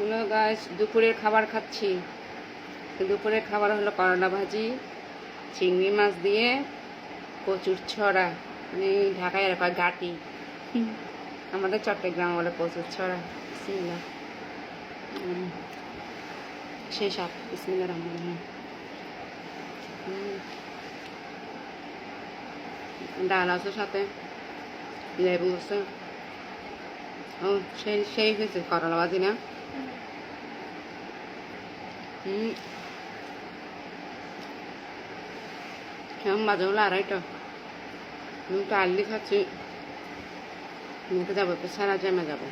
হলো গাছ দুপুরের খাবার খাচ্ছি। দুপুরের খাবার হলো করলা ভাজি, চিংড়ি মাছ দিয়ে কচুর ছড়া, মানে ঢাকায় এর কয় গাটি, আমাদের চট্টগ্রাম বলে কচুর ছড়া। বিসমিল্লাহ, সেই সাপ। বিসমিল্লাহ রহমান রহিম। ডাল আছে সাথে, লেবু আছে। ও সেই সেই হয়েছে করলা ভাজি না? কেমন বাজে হলো 2:30। আমি তো আর্লি খাচ্ছি। মেয়েকে যাবো, তো সারা জ্যামে যাবো।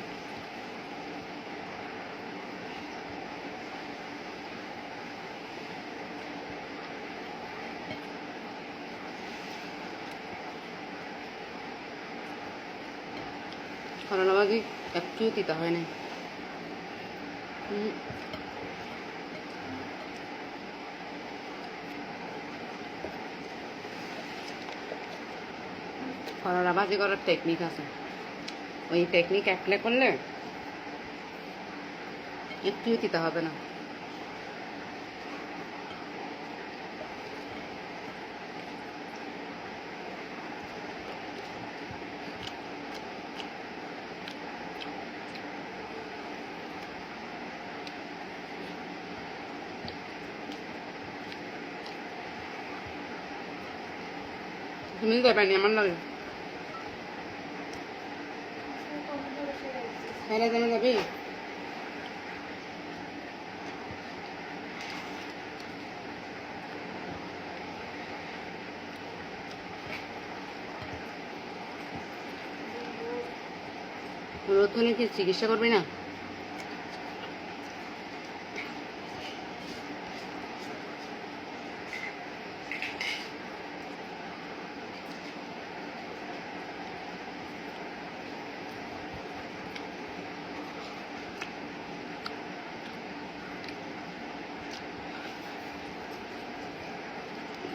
করলা ভাজি একটুও তিতা হয় না। করলা ভাজি করার টেকনিক আছে, ওই টেকনিক অ্যাপ্লাই করলে একটুও তিতা হবে না। তুমি যাবেনি আমার লাগে? হ্যাঁ জানা যাবি? রোধনে কি চিকিৎসা করবি না?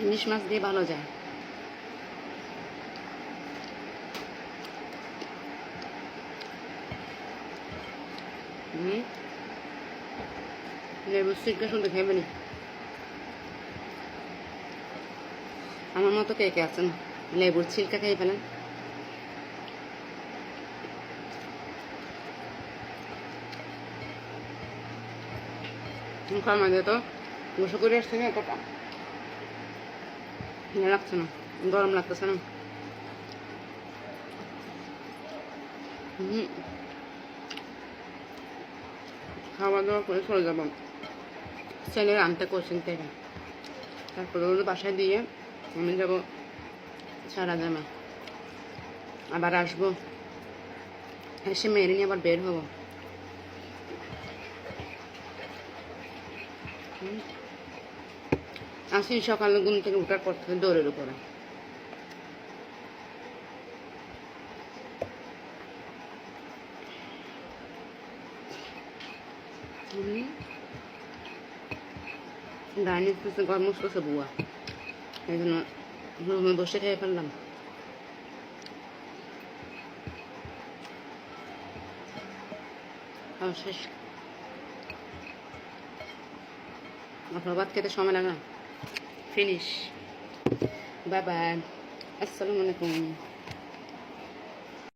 ইলিশ মাছ দিয়ে ভালো যায়। লেবুর সিরকা শুনতে খাইবে না? আমার মতো কে কে আছেন লেবুর ছিলকা খেয়ে ফেলেন? আমাদের তো গোসল করে আসছে না, এতটা ভালো লাগছে না, গরম লাগতেছে না। খাওয়া দাওয়া করে চলে যাব ছেলের আনতে কোচিং থেকে, তারপরে ওর বাসায় দিয়ে আমি যাব সারা জামা, আবার আসবো, এসে মেরে নিয়ে আবার বের হবো। আসি সকালে ঘুম থেকে উঠার পর থেকে দৌড়ের উপরে। ডাইনিং স্পেসে গরম করছে বুয়া, এই জন্য রুমে বসে খেয়ে ফেললাম। শেষ। আপনার ভাত খেতে সময় লাগে না। ফিনিশ। বাই বাই, আসসালামু আলাইকুম।